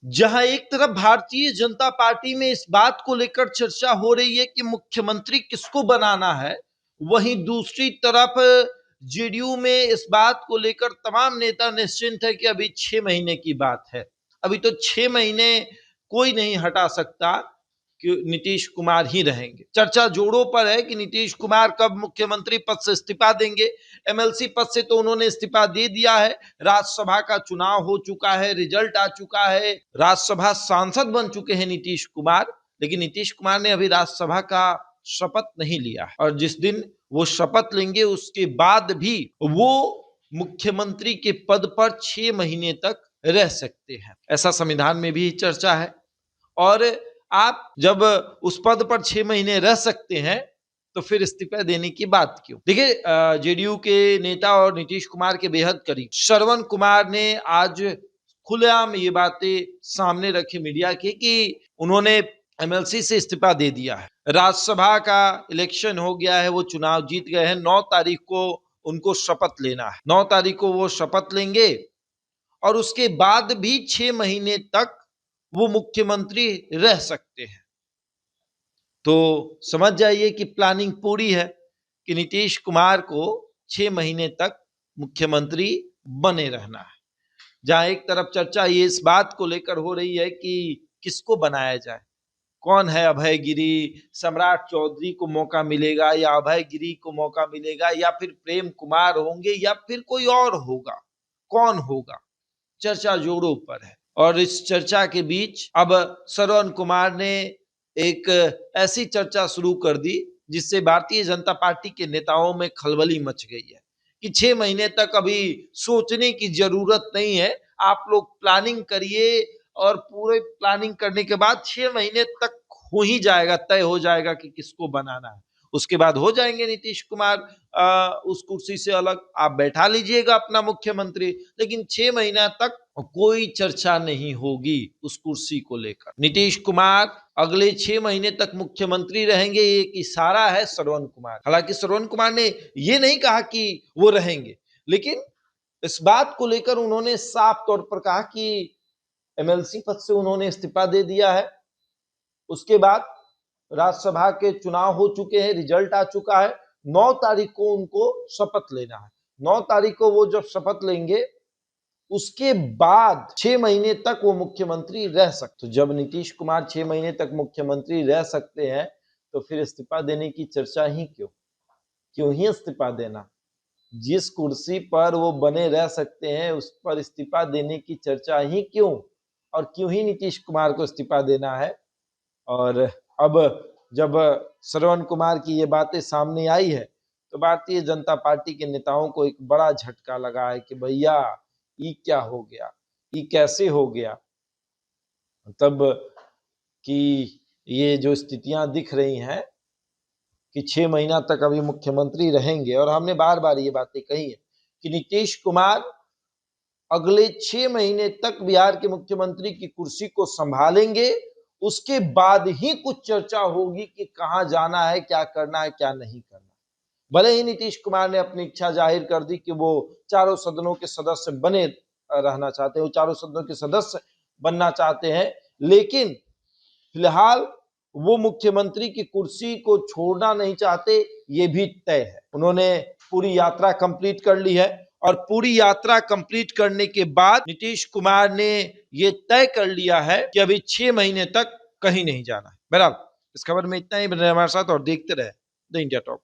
जहां एक तरफ भारतीय जनता पार्टी में इस बात को लेकर चर्चा हो रही है कि मुख्यमंत्री किसको बनाना है, वहीं दूसरी तरफ जेडीयू में इस बात को लेकर तमाम नेता निश्चिंत है कि अभी 6 महीने की बात है। अभी तो 6 महीने कोई नहीं हटा सकता कि नीतीश कुमार ही रहेंगे। चर्चा जोरों पर है कि नीतीश कुमार कब मुख्यमंत्री पद से इस्तीफा देंगे। एमएलसी पद से तो उन्होंने इस्तीफा दे दिया है, राज्यसभा का चुनाव हो चुका है, रिजल्ट आ चुका है, राज्यसभा सांसद बन चुके हैं नीतीश कुमार। लेकिन नीतीश कुमार ने अभी राज्यसभा का शपथ नहीं लिया है और जिस दिन वो शपथ लेंगे उसके बाद भी वो मुख्यमंत्री के पद पर 6 महीने तक रह सकते हैं, ऐसा संविधान में भी चर्चा है। और आप जब उस पद पर 6 महीने रह सकते हैं तो फिर इस्तीफा देने की बात क्यों। देखिए, जेडीयू के नेता और नीतीश कुमार के बेहद करीब श्रवण कुमार ने आज खुलेआम ये बातें सामने रखी मीडिया की कि उन्होंने एमएलसी से इस्तीफा दे दिया है, राज्यसभा का इलेक्शन हो गया है, वो चुनाव जीत गए हैं, 9 तारीख को उनको शपथ लेना है, 9 तारीख को वो शपथ लेंगे और उसके बाद भी 6 महीने तक वो मुख्यमंत्री रह सकते हैं। तो समझ जाइए कि प्लानिंग पूरी है कि नीतीश कुमार को 6 महीने तक मुख्यमंत्री बने रहना है। जहां एक तरफ चर्चा ये इस बात को लेकर हो रही है कि किसको बनाया जाए, कौन है अभय गिरी, सम्राट चौधरी को मौका मिलेगा या अभय गिरी को मौका मिलेगा या फिर प्रेम कुमार होंगे या फिर कोई और होगा, कौन होगा, चर्चा जोरों पर है। और इस चर्चा के बीच अब श्रवण कुमार ने एक ऐसी चर्चा शुरू कर दी जिससे भारतीय जनता पार्टी के नेताओं में खलबली मच गई है कि 6 महीने तक अभी सोचने की जरूरत नहीं है, आप लोग प्लानिंग करिए और पूरे प्लानिंग करने के बाद 6 महीने तक हो ही जाएगा, तय हो जाएगा कि किसको बनाना है। उसके बाद हो जाएंगे नीतीश कुमार उस कुर्सी से अलग, आप बैठा लीजिएगा अपना मुख्यमंत्री, लेकिन 6 महीना तक कोई चर्चा नहीं होगी उस कुर्सी को लेकर। नीतीश कुमार अगले 6 महीने तक मुख्यमंत्री रहेंगे, ये एक इशारा है श्रवण कुमार। हालांकि श्रवण कुमार ने ये नहीं कहा कि वो रहेंगे, लेकिन इस बात को लेकर उन्होंने साफ तौर पर कहा कि एमएलसी पद से उन्होंने इस्तीफा दे दिया है। उसके बाद राज्यसभा के चुनाव हो चुके हैं, रिजल्ट आ चुका है, 9 तारीख को उनको शपथ लेना है। 9 तारीख को वो जब शपथ लेंगे उसके बाद 6 महीने तक वो मुख्यमंत्री रह सकते। तो जब नीतीश कुमार 6 महीने तक मुख्यमंत्री रह सकते हैं तो फिर इस्तीफा देने की चर्चा ही क्यों, क्यों ही इस्तीफा देना। जिस कुर्सी पर वो बने रह सकते हैं उस पर इस्तीफा देने की चर्चा ही क्यों, और क्यों ही नीतीश कुमार को इस्तीफा देना है। और अब जब श्रवण कुमार की ये बातें सामने आई है तो भारतीय जनता पार्टी के नेताओं को एक बड़ा झटका लगा है कि भैया ये क्या हो गया, ये कैसे हो गया। तब कि ये जो स्थितियां दिख रही हैं कि 6 महीना तक अभी मुख्यमंत्री रहेंगे, और हमने बार बार ये बातें कही है कि नीतीश कुमार अगले 6 महीने तक बिहार के मुख्यमंत्री की कुर्सी को संभालेंगे। उसके बाद ही कुछ चर्चा होगी कि कहां जाना है, क्या करना है, क्या नहीं करना। भले ही नीतीश कुमार ने अपनी इच्छा जाहिर कर दी कि वो चारों सदनों के सदस्य बने रहना चाहते हैं, वो चारों सदनों के सदस्य बनना चाहते हैं, लेकिन फिलहाल वो मुख्यमंत्री की कुर्सी को छोड़ना नहीं चाहते, ये भी तय है। उन्होंने पूरी यात्रा कंप्लीट कर ली है और पूरी यात्रा कंप्लीट करने के बाद नीतीश कुमार ने ये तय कर लिया है कि अभी 6 महीने तक कहीं नहीं जाना है। बहरहाल इस खबर में इतना ही, बने हमारे साथ और देखते रहे द इंडिया टॉक।